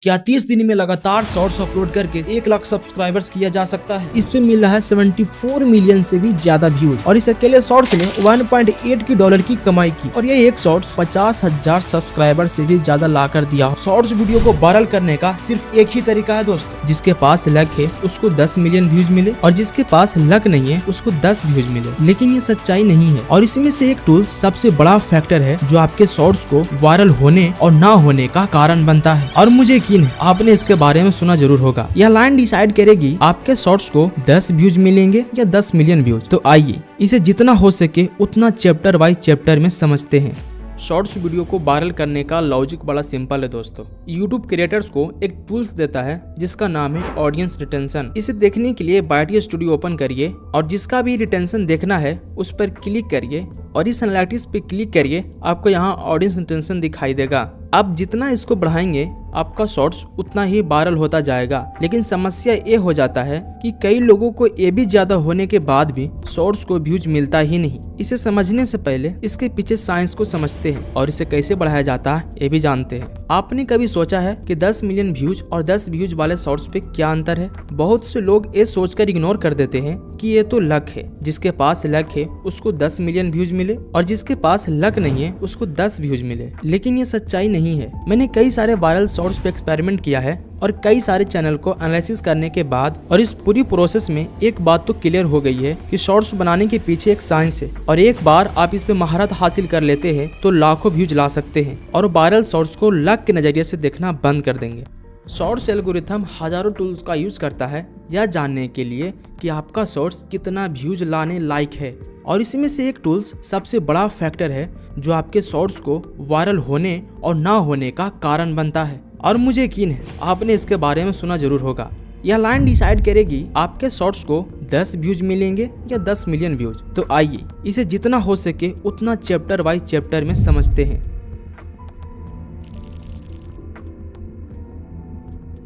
क्या 30 दिन में लगातार शॉर्ट्स अपलोड करके 1 लाख सब्सक्राइबर्स किया जा सकता है? इस पे मिल रहा है 74 मिलियन से भी ज्यादा व्यूज और इस अकेले शॉर्ट्स ने 1.8 की डॉलर की कमाई की और ये एक शॉर्ट्स 50,000 सब्सक्राइबर से भी ज्यादा ला कर दिया। शॉर्ट्स वीडियो को वायरल करने का सिर्फ एक ही तरीका है दोस्तों, जिसके पास लक है उसको 10 मिलियन व्यूज मिले और जिसके पास लक नहीं है उसको 10 व्यूज मिले। लेकिन ये सच्चाई नहीं है और इसमें से एक टूल सबसे बड़ा फैक्टर है जो आपके शॉर्ट्स को वायरल होने और ना होने का कारण बनता है। और मुझे आपने इसके बारे में सुना जरूर होगा। यह लाइन डिसाइड करेगी आपके शॉर्ट्स को 10 व्यूज मिलेंगे या 10 मिलियन व्यूज। तो आइए इसे जितना हो सके उतना चैप्टर वाइज चैप्टर में समझते हैं। शॉर्ट्स वीडियो को वायरल करने का लॉजिक बड़ा सिंपल है दोस्तों। यूट्यूब क्रिएटर्स को एक टूल्स देता है जिसका नाम है ऑडियंस रिटेंशन। इसे देखने के लिए बाइटी स्टूडियो ओपन करिए और जिसका भी रिटेंशन देखना है उस पर क्लिक करिए और इस एनालिटिक्स पे क्लिक करिए। आपको यहाँ ऑडियंस रिटेंशन दिखाई देगा। आप जितना इसको बढ़ाएंगे आपका शॉर्ट्स उतना ही वायरल होता जाएगा। लेकिन समस्या ये हो जाता है कि कई लोगों को ये भी ज्यादा होने के बाद भी शॉर्ट्स को व्यूज मिलता ही नहीं। इसे समझने से पहले इसके पीछे साइंस को समझते हैं और इसे कैसे बढ़ाया जाता है ये भी जानते हैं। आपने कभी सोचा है कि 10 मिलियन व्यूज और 10 व्यूज वाले शॉर्ट्स पे क्या अंतर है? बहुत से लोग ये सोचकर इग्नोर कर देते हैं कि ये तो लक है, जिसके पास लक है उसको 10 मिलियन व्यूज मिले और जिसके पास लक नहीं है उसको 10 व्यूज मिले। लेकिन ये सच्चाई नहीं है। मैंने कई सारे वायरल शॉर्ट्स पे एक्सपेरिमेंट किया है और कई सारे चैनल को एनालिसिस करने के बाद और इस पूरी प्रोसेस में एक बात तो क्लियर हो गई है कि शॉर्ट्स बनाने के पीछे एक साइंस है और एक बार आप इस पे महारत हासिल कर लेते हैं तो लाखों व्यूज ला सकते हैं और वायरल शॉर्ट्स को लक के नजरिए से देखना बंद कर देंगे। शॉर्ट्स एल्गोरिथम हजारों टूल्स का यूज करता है यह जानने के लिए कि आपका शॉर्ट्स कितना व्यूज लाने लायक है और इसमें से एक टूल्स सबसे बड़ा फैक्टर है जो आपके शॉर्ट्स को वायरल होने और ना होने का कारण बनता है। और मुझे यकीन है आपने इसके बारे में सुना जरूर होगा। यह लाइन डिसाइड करेगी आपके शॉर्ट्स को 10 व्यूज मिलेंगे या 10 मिलियन व्यूज। तो आइए इसे जितना हो सके उतना चैप्टर वाइज चैप्टर में समझते हैं।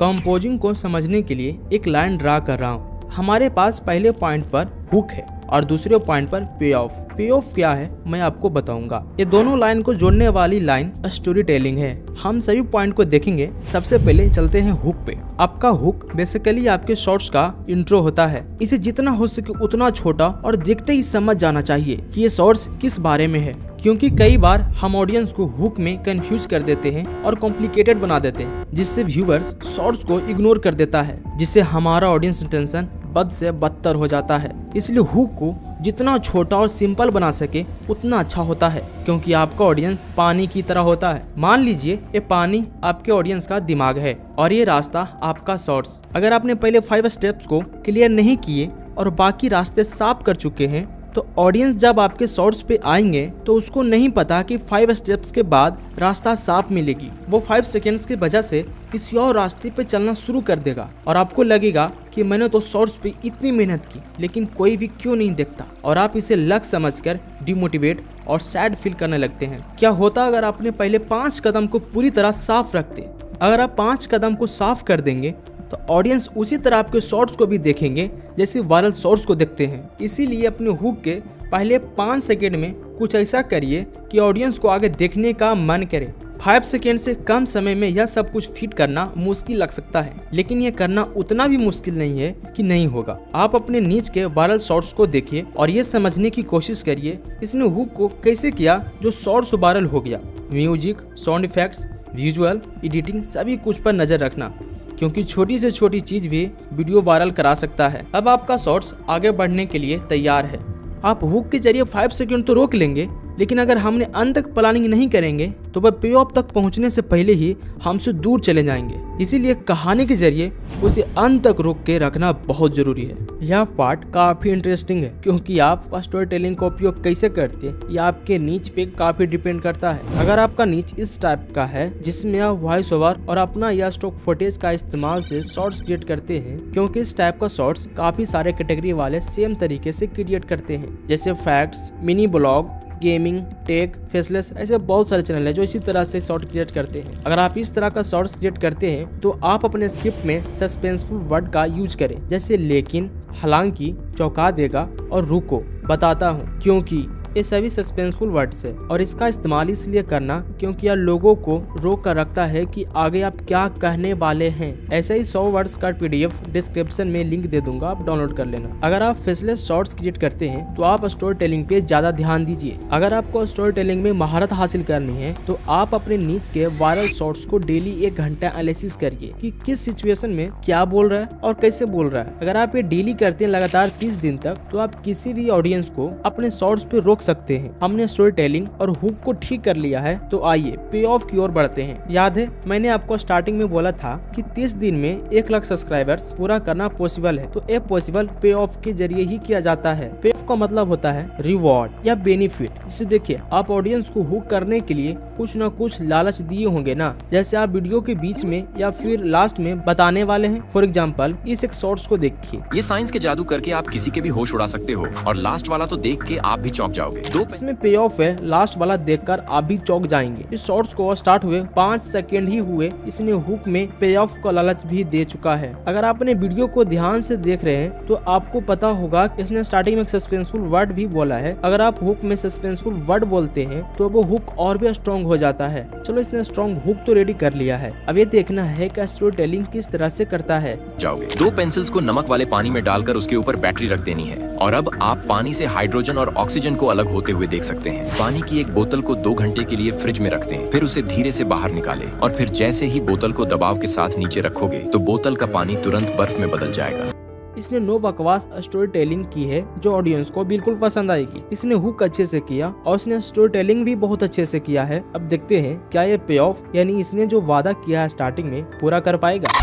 कंपोजिंग को समझने के लिए एक लाइन ड्रा कर रहा हूँ। हमारे पास पहले पॉइंट पर हुक है और दूसरे पॉइंट पर पे ऑफ। पे ऑफ क्या है मैं आपको बताऊंगा। ये दोनों लाइन को जोड़ने वाली लाइन स्टोरी टेलिंग है। हम सभी पॉइंट को देखेंगे। सबसे पहले चलते हैं हुक पे। आपका हुक बेसिकली आपके शॉर्ट्स का इंट्रो होता है। इसे जितना हो सके उतना छोटा और देखते ही समझ जाना चाहिए कि ये शॉर्ट्स किस बारे में है, क्योंकि कई बार हम ऑडियंस को हुक में कंफ्यूज कर देते हैं और कॉम्प्लिकेटेड बना देते हैं, जिससे व्यूअर्स शॉर्ट्स को इग्नोर कर देता है, जिससे हमारा ऑडियंस टेंशन बद से बदतर हो जाता है। इसलिए हुक को जितना छोटा और सिंपल बना सके उतना अच्छा होता है, क्योंकि आपका ऑडियंस पानी की तरह होता है। मान लीजिए ये पानी आपके ऑडियंस का दिमाग है और ये रास्ता आपका शॉर्ट्स। अगर आपने पहले 5 स्टेप्स को क्लियर नहीं किए और बाकी रास्ते साफ कर चुके हैं तो ऑडियंस जब आपके शॉर्ट्स पे आएंगे तो उसको नहीं पता कि 5 स्टेप्स के बाद रास्ता साफ मिलेगी। वो 5 सेकेंड्स की वजह से किसी और रास्ते पे चलना शुरू कर देगा और आपको लगेगा कि मैंने तो शॉर्ट्स पे इतनी मेहनत की लेकिन कोई भी क्यों नहीं देखता, और आप इसे लक समझकर डिमोटिवेट और सैड फील करने लगते हैं। क्या होता अगर आपने पहले 5 कदम को पूरी तरह साफ रखते? अगर आप 5 कदम को साफ कर देंगे तो ऑडियंस उसी तरह आपके शॉर्ट्स को भी देखेंगे जैसे वायरल शॉर्ट्स को देखते हैं। इसीलिए अपने हुक के पहले 5 सेकेंड में कुछ ऐसा करिए कि ऑडियंस को आगे देखने का मन करे। 5 सेकेंड से कम समय में यह सब कुछ फिट करना मुश्किल लग सकता है, लेकिन यह करना उतना भी मुश्किल नहीं है कि नहीं होगा। आप अपने नीच के वायरल शॉर्ट्स को देखिए और ये समझने की कोशिश करिए इसने हुक को कैसे किया जो शॉर्ट्स वायरल हो गया। Music, sound effects, visual, editing सभी कुछ पर नजर रखना, क्योंकि छोटी से छोटी चीज भी वीडियो वायरल करा सकता है। अब आपका शॉर्ट्स आगे बढ़ने के लिए तैयार है। आप हुक के जरिए 5 सेकंड तो रोक लेंगे, लेकिन अगर हमने अंत तक प्लानिंग नहीं करेंगे तो वह पे ऑफ तक पहुंचने से पहले ही हमसे दूर चले जाएंगे। इसीलिए कहानी के जरिए उसे अंत तक रोक के रखना बहुत जरूरी है। यह पार्ट काफी इंटरेस्टिंग है क्योंकि आप स्टोरी टेलिंग का उपयोग कैसे करते हैं यह आपके नीच पे काफी डिपेंड करता है। अगर आपका नीच इस टाइप का है जिसमें आप वॉइस ओवर और अपना या स्टॉक फुटेज का इस्तेमाल से शॉर्ट्स क्रिएट करते हैं, क्योंकि इस टाइप का शॉर्ट्स काफी सारे कैटेगरी वाले सेम तरीके से क्रिएट करते हैं, जैसे facts, mini blog, gaming, tech, faceless, ऐसे बहुत सारे चैनल हैं जो इसी तरह से शॉर्ट क्रिएट करते हैं। अगर आप इस तरह का शॉर्ट्स क्रिएट करते हैं तो आप अपने स्क्रिप्ट में सस्पेंसफुल वर्ड का यूज करें, जैसे लेकिन, हालांकि, चौंका देगा और रुको, बताता हूँ, क्योंकि, ये सभी सस्पेंसफुल वर्ड्स है और इसका इस्तेमाल इसलिए करना क्योंकि यह लोगों को रोक कर रखता है कि आगे आप क्या कहने वाले हैं। ऐसे ही 100 वर्ड्स का PDF डिस्क्रिप्शन में लिंक दे दूंगा, आप डाउनलोड कर लेना। अगर आप फेसलेस शॉर्ट्स क्रिएट करते हैं तो आप स्टोरी टेलिंग पे ज्यादा ध्यान दीजिए। अगर आपको स्टोरी टेलिंग में महारत हासिल करनी है तो आप अपने नीच के वायरल शॉर्ट्स को डेली 1 घंटा एनालिसिस करिए कि किस सिचुएशन में क्या बोल रहा है और कैसे बोल रहा है। अगर आप ये डेली करते हैं लगातार 30 दिन तक तो आप किसी भी ऑडियंस को अपने शॉर्ट्स पे रोक सकते हैं। हमने स्टोरी टेलिंग और हुक को ठीक कर लिया है तो आइए पे ऑफ की ओर बढ़ते हैं। याद है मैंने आपको स्टार्टिंग में बोला था कि 30 दिन में 1 लाख सब्सक्राइबर्स पूरा करना पॉसिबल है, तो ये पॉसिबल पे ऑफ के जरिए ही किया जाता है। पे ऑफ का मतलब होता है रिवॉर्ड या बेनिफिट। जिसे देखिए आप ऑडियंस को हुक करने के लिए कुछ न कुछ लालच दिए होंगे ना, जैसे आप वीडियो के बीच में या फिर लास्ट में बताने वाले हैं। फॉर एग्जाम्पल इस एक शॉर्ट्स को देखिए। ये साइंस के जादू करके आप किसी के भी होश उड़ा सकते हो और लास्ट वाला तो देख के आप भी चौंक जाओगे। इसमें पे ऑफ है, लास्ट वाला देखकर आप भी चौंक जाएंगे। इस शॉर्ट्स को स्टार्ट हुए 5 सेकंड ही हुए, इसने हुक में पे ऑफ का लालच भी दे चुका है। अगर आप अपने वीडियो को ध्यान से देख रहे हैं तो आपको पता होगा इसने स्टार्टिंग में एक सस्पेंसफुल वर्ड भी बोला है। अगर आप हुक में सस्पेंसफुल वर्ड बोलते हैं तो वो हुक और भी स्ट्रॉन्ग हो जाता है। चलो इसने स्ट्रॉन्ग हुक तो रेडी कर लिया है, अब ये देखना है कि स्टोरी टेलिंग किस तरह से करता है। जाओगे 2 पेंसिल्स को नमक वाले पानी में डालकर उसके ऊपर बैटरी रख देनी है और अब आप पानी से हाइड्रोजन और ऑक्सीजन को अलग होते हुए देख सकते हैं। पानी की एक बोतल को 2 घंटे के लिए फ्रिज में रख दें, फिर उसे धीरे से बाहर निकालें और फिर जैसे ही बोतल को दबाव के साथ नीचे रखोगे तो बोतल का पानी तुरंत बर्फ में बदल जाएगा। इसने नो बकवास स्टोरी टेलिंग की है जो ऑडियंस को बिल्कुल पसंद आएगी। इसने हुक अच्छे से किया और इसने स्टोरी टेलिंग भी बहुत अच्छे से किया है। अब देखते हैं क्या ये पे ऑफ यानी इसने जो वादा किया है स्टार्टिंग में पूरा कर पाएगा।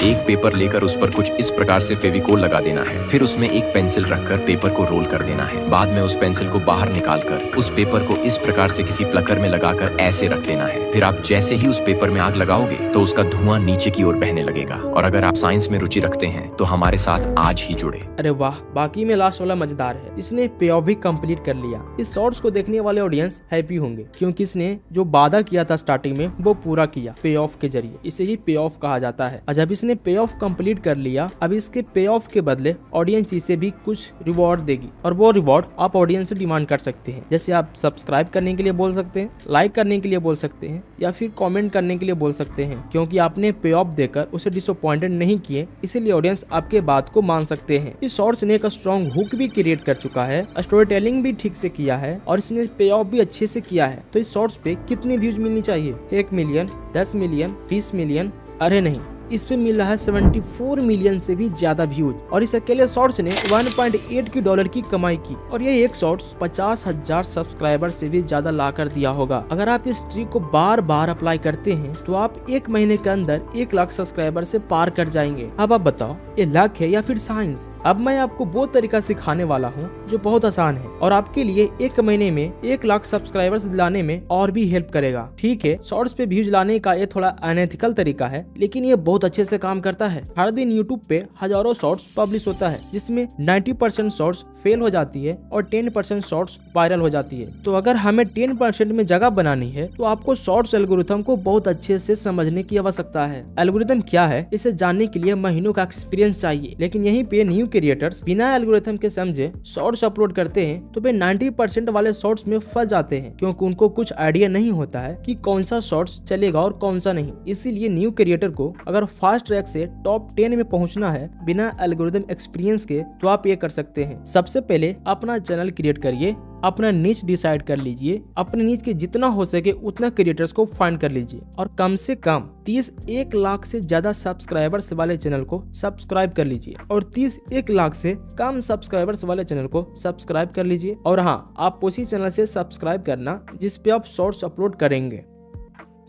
एक पेपर लेकर उस पर कुछ इस प्रकार से फेविकोल लगा देना है, फिर उसमें एक पेंसिल रखकर पेपर को रोल कर देना है। बाद में उस पेंसिल को बाहर निकालकर उस पेपर को इस प्रकार से किसी प्लकर में लगाकर ऐसे रख देना है। फिर आप जैसे ही उस पेपर में आग लगाओगे तो उसका धुआं नीचे की ओर बहने लगेगा। और अगर आप साइंस में रुचि रखते हैं तो हमारे साथ आज ही जुड़े। अरे वाह, बाकी में लास्ट वाला मजेदार है। इसने पे ऑफ भी कंप्लीट कर लिया। इस शॉर्ट्स को देखने वाले ऑडियंस हैप्पी होंगे क्योंकि इसने जो वादा किया था स्टार्टिंग में वो पूरा किया पे ऑफ के जरिए। इसे ही पे ऑफ कहा जाता है। जब इसने पे ऑफ कंप्लीट कर लिया, अब इसके पे ऑफ के बदले ऑडियंस इसे भी कुछ रिवॉर्ड देगी और वो रिवॉर्ड आप ऑडियंस से डिमांड कर सकते हैं। जैसे आप सब्सक्राइब करने के लिए बोल सकते हैं, लाइक करने के लिए बोल सकते हैं या फिर कमेंट करने के लिए बोल सकते हैं। क्योंकि आपने पे ऑफ देकर उसे डिसअपॉइंटेड नहीं किए, इसीलिए ऑडियंस आपके बात को मान सकते हैं। इस शॉर्ट्स ने एक स्ट्रॉन्ग हुक भी क्रिएट कर चुका है, स्टोरी टेलिंग भी ठीक से किया है और इसने पे ऑफ भी अच्छे से किया है। तो इस शॉर्ट्स पे कितनी व्यूज मिलनी चाहिए? 1 मिलियन, 10 मिलियन, 20 मिलियन? अरे नहीं, इस पे मिल रहा है 74 मिलियन से भी ज्यादा व्यूज और इस अकेले शॉर्ट्स ने $1.8 की कमाई की और ये एक शॉर्ट्स 50,000 सब्सक्राइबर से भी ज्यादा ला कर दिया होगा। अगर आप इस ट्रिक को बार बार अप्लाई करते हैं तो आप 1 महीने के अंदर 1 लाख सब्सक्राइबर से पार कर जाएंगे। अब आप बताओ ये लक है या फिर साइंस? अब मैं आपको वो तरीका सिखाने वाला हूँ जो बहुत आसान है और आपके लिए 1 महीने में 1 लाख सब्सक्राइबर्स दिलाने में और भी हेल्प करेगा। ठीक है, शॉर्ट्स पे व्यूज लाने का ये थोड़ा अनएथिकल तरीका है, लेकिन ये बहुत अच्छे से काम करता है। हर दिन यूट्यूब पे हजारों शॉर्ट्स पब्लिश होता है जिसमें 90% शॉर्ट्स फेल हो जाती है और 10% शॉर्ट्स वायरल हो जाती है। तो अगर हमें 10% में जगह बनानी है तो आपको शॉर्ट्स एल्गोरिथम को बहुत अच्छे से समझने की आवश्यकता है। एल्गोरिथम क्या है इसे जानने के लिए महीनों का एक्सपीरियंस चाहिए, लेकिन यहीं पे न्यू क्रिएटर्स बिना एल्गोरिथम के समझे शॉर्ट्स अपलोड करते हैं तो वे 90% वाले शॉर्ट्स में फंस जाते हैं क्योंकि उनको कुछ आइडिया नहीं होता है कि कौन सा शॉर्ट्स चलेगा और कौन सा नहीं। इसीलिए न्यू क्रिएटर को अगर फास्ट ट्रैक से टॉप 10 में पहुंचना है बिना एल्गोरिथम एक्सपीरियंस के तो आप ये कर सकते हैं। सबसे पहले अपना चैनल क्रिएट करिए, अपना नीच डिसाइड कर लीजिए, अपने नीच के जितना हो सके उतना क्रिएटर्स को फाइंड कर लीजिए और कम से कम 1 लाख से ज्यादा सब्सक्राइबर्स वाले चैनल को सब्सक्राइब कर लीजिए और 1 लाख से कम सब्सक्राइबर्स वाले चैनल को सब्सक्राइब कर लीजिए। और हाँ, आप उसी चैनल से सब्सक्राइब करना जिस पे आप शॉर्ट्स अपलोड करेंगे।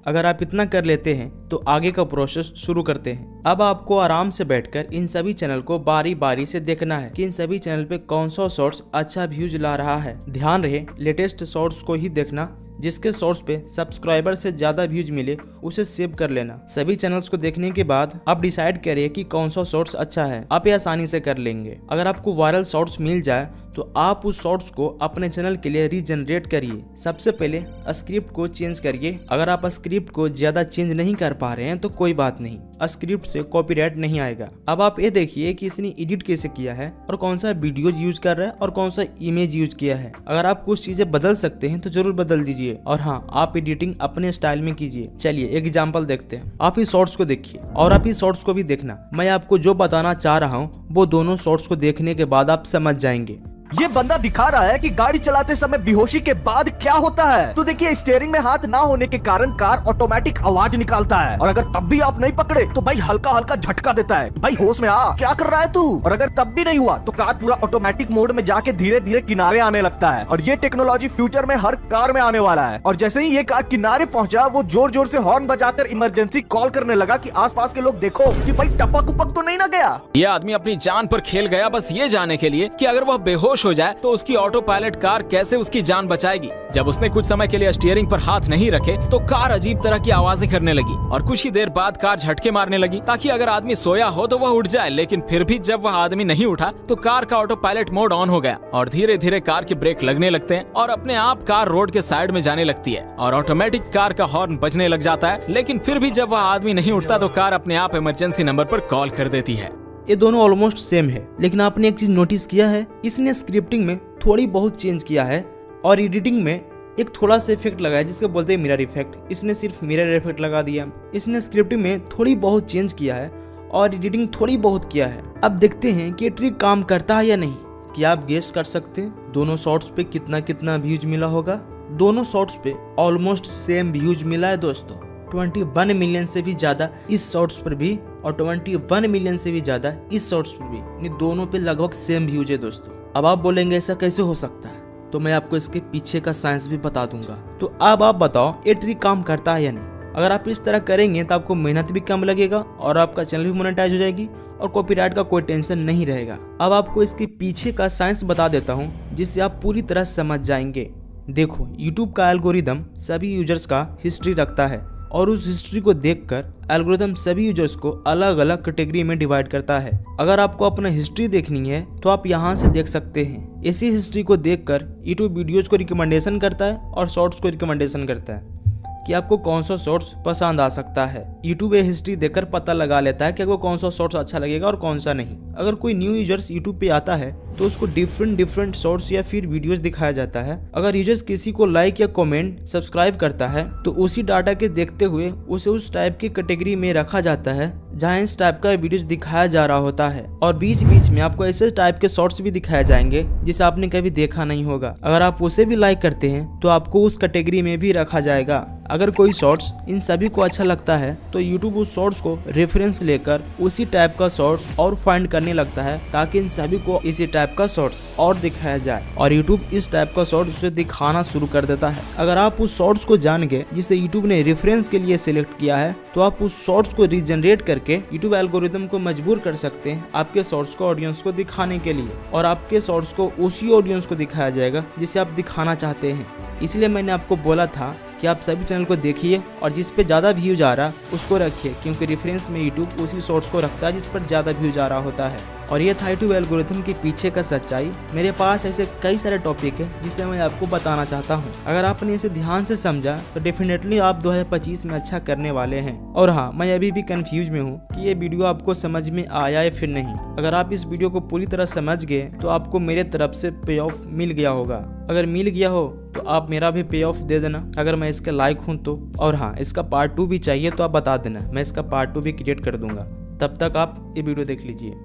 अगर आप इतना कर लेते हैं तो आगे का प्रोसेस शुरू करते हैं। अब आपको आराम से बैठकर इन सभी चैनल को बारी बारी से देखना है कि इन सभी चैनल पे कौन सा शॉर्ट्स अच्छा व्यूज ला रहा है। ध्यान रहे लेटेस्ट शॉर्ट्स को ही देखना, जिसके शॉर्ट्स पे सब्सक्राइबर से ज्यादा व्यूज मिले उसे सेव कर लेना। सभी चैनल्स को देखने के बाद आप डिसाइड करिए कि कौन सा शॉर्ट्स अच्छा है, आप ये आसानी से कर लेंगे। अगर आपको वायरल शॉर्ट्स मिल जाए तो आप उस शॉर्ट्स को अपने चैनल के लिए रीजनरेट करिए। सबसे पहले स्क्रिप्ट को चेंज करिए। अगर आप स्क्रिप्ट को ज्यादा चेंज नहीं कर पा रहे हैं तो कोई बात नहीं, स्क्रिप्ट से कॉपीराइट नहीं आएगा। अब आप ये देखिए कि इसने एडिट कैसे किया है और कौन सा वीडियोज यूज कर रहा है और कौन सा इमेज यूज किया है। अगर आप कुछ चीजें बदल सकते हैं तो जरूर बदल दीजिए। और हाँ, आप एडिटिंग अपने स्टाइल में कीजिए। चलिए एक एग्जांपल देखते हैं। आप इस शॉर्ट्स को देखिए और आप इस शॉर्ट्स को भी देखना। मैं आपको जो बताना चाह रहा हूँ वो दोनों शॉर्ट्स को देखने के बाद आप समझ जाएंगे। ये बंदा दिखा रहा है कि गाड़ी चलाते समय बेहोशी के बाद क्या होता है। तो देखिए, स्टीयरिंग में हाथ ना होने के कारण कार ऑटोमेटिक आवाज निकालता है, और अगर तब भी आप नहीं पकड़े तो भाई हल्का हल्का झटका देता है, भाई होश में आ, क्या कर रहा है तू। और अगर तब भी नहीं हुआ तो कार पूरा ऑटोमेटिक मोड में जाके धीरे धीरे किनारे आने लगता है। और ये टेक्नोलॉजी फ्यूचर में हर कार में आने वाला है। और जैसे ही ये कार किनारे पहुंचा, वो जोर जोर से हॉर्न बजाकर इमरजेंसी कॉल करने लगा कि आसपास के लोग देखो कि भाई टपक उपक तो नहीं ना गया। ये आदमी अपनी जान पर खेल गया बस ये जानने के लिए कि अगर वह बेहोश हो जाए तो उसकी ऑटो पायलट कार कैसे उसकी जान बचाएगी। जब उसने कुछ समय के लिए स्टीयरिंग पर हाथ नहीं रखे तो कार अजीब तरह की आवाजें करने लगी और कुछ ही देर बाद कार झटके मारने लगी ताकि अगर आदमी सोया हो तो वह उठ जाए। लेकिन फिर भी जब वह आदमी नहीं उठा तो कार का ऑटो पायलट मोड ऑन हो गया और धीरे धीरे कार के ब्रेक लगने लगते हैं और अपने आप कार रोड के साइड में जाने लगती है और ऑटोमेटिक कार का हॉर्न बजने लग जाता है। लेकिन फिर भी जब वह आदमी नहीं उठता तो कार अपने आप इमरजेंसी नंबर पर कॉल कर देती है। ये दोनों ऑलमोस्ट सेम है, लेकिन आपने एक चीज नोटिस किया है, इसने स्क्रिप्टिंग में थोड़ी बहुत चेंज किया है और एडिटिंग में एक थोड़ा सा इफेक्ट लगाया जिसको बोलते हैं मिरर इफेक्ट। इसने सिर्फ मिरर इफेक्ट लगा दिया। इसने स्क्रिप्टिंग में थोड़ी बहुत चेंज किया है और एडिटिंग थोड़ी बहुत किया है। अब देखते हैं कि ट्रिक काम करता है या नहीं। क्या आप गेस कर सकते हैं दोनों शॉर्ट्स पे कितना कितना व्यूज मिला होगा? दोनों शॉर्ट्स पे ऑलमोस्ट सेम व्यूज मिला है दोस्तों। 21 मिलियन से भी ज्यादा इस शॉर्ट्स पर भी और 21 मिलियन से भी ज्यादा इस शॉर्ट्स पर भी, इन दोनों पे लगभग सेम व्यूज है दोस्तों। अब आप बोलेंगे ऐसा कैसे हो सकता है, तो मैं आपको इसके पीछे का साइंस भी बता दूंगा। तो अब आप बताओ ये ट्रिक काम करता है या नहीं। अगर आप इस तरह करेंगे तो आपको मेहनत भी कम लगेगा और आपका चैनल भी मोनेटाइज हो जाएगी और कॉपीराइट का कोई टेंशन नहीं रहेगा। अब आपको इसके पीछे का साइंस बता देता हूँ जिससे आप पूरी तरह समझ जाएंगे। देखो, यूट्यूब का एल्गोरिदम सभी यूजर्स का हिस्ट्री रखता है और उस हिस्ट्री को देखकर एल्गोरिथम सभी यूजर्स को अलग अलग कैटेगरी में डिवाइड करता है। अगर आपको अपना हिस्ट्री देखनी है तो आप यहाँ से देख सकते हैं। इसी हिस्ट्री को देखकर यूट्यूब वीडियोज को रिकमेंडेशन करता है और शॉर्ट्स को रिकमेंडेशन करता है कि आपको कौन सा शॉर्ट्स पसंद आ सकता है। यूट्यूब ये हिस्ट्री देखकर पता लगा लेता है कि आपको कौन सा शॉर्ट्स अच्छा लगेगा और कौन सा नहीं। अगर कोई न्यू यूजर्स यूट्यूब पे आता है तो उसको डिफरेंट शॉर्ट्स या फिर वीडियोस दिखाया जाता है। अगर यूजर्स किसी को लाइक या कमेंट सब्सक्राइब करता है तो उसी डाटा के देखते हुए उसे उस टाइप की कैटेगरी में रखा जाता है जहाँ इस टाइप का वीडियोस दिखाया जा रहा होता है। और बीच बीच में आपको ऐसे टाइप के शॉर्ट्स भी दिखाए जाएंगे जिसे आपने कभी देखा नहीं होगा। अगर आप उसे भी लाइक करते हैं तो आपको उस कैटेगरी में भी रखा जाएगा। अगर कोई शॉर्ट्स इन सभी को अच्छा लगता है तो यूट्यूब उस शॉर्ट्स को रेफरेंस लेकर उसी टाइप का शॉर्ट्स और फाइंड करने लगता है ताकि इन सभी को इसी टाइप का शॉर्ट्स और दिखाया जाए और यूट्यूब इस टाइप का शॉर्ट्स उसे दिखाना शुरू कर देता है। अगर आप उस शॉर्ट्स को जान गए जिसे यूट्यूब ने रेफरेंस के लिए सिलेक्ट किया है तो आप उस शॉर्ट्स को रीजनरेट करके यूट्यूब एल्गोरिथम को मजबूर कर सकते हैं आपके शॉर्ट्स को ऑडियंस को दिखाने के लिए और आपके शॉर्ट्स को उसी ऑडियंस को दिखाया जाएगा जिसे आप दिखाना चाहते हैं। इसलिए मैंने आपको बोला था कि आप सभी चैनल को देखिए और जिस पे ज़्यादा व्यूज आ रहा उसको रखिए, क्योंकि रेफरेंस में यूट्यूब उसी शॉर्ट्स को रखता है जिस पर ज़्यादा व्यूज आ रहा होता है। और ये था यूट्यूब एल्गोरिथम के पीछे का सच्चाई। मेरे पास ऐसे कई सारे टॉपिक है जिसे मैं आपको बताना चाहता हूँ। अगर आपने इसे ध्यान से समझा तो डेफिनेटली आप 2025 में अच्छा करने वाले हैं। और हाँ, मैं अभी भी कंफ्यूज में हूँ कि ये वीडियो आपको समझ में आया है फिर नहीं। अगर आप इस वीडियो को पूरी तरह समझ गए तो आपको मेरे तरफ से पे ऑफ मिल गया होगा। अगर मिल गया हो तो आप मेरा भी पे ऑफ दे देना अगर मैं इसके लायक हूँ तो। और हाँ, इसका पार्ट 2 भी चाहिए तो आप बता देना, मैं इसका पार्ट 2 भी क्रिएट कर दूंगा। तब तक आप ये वीडियो देख लीजिए।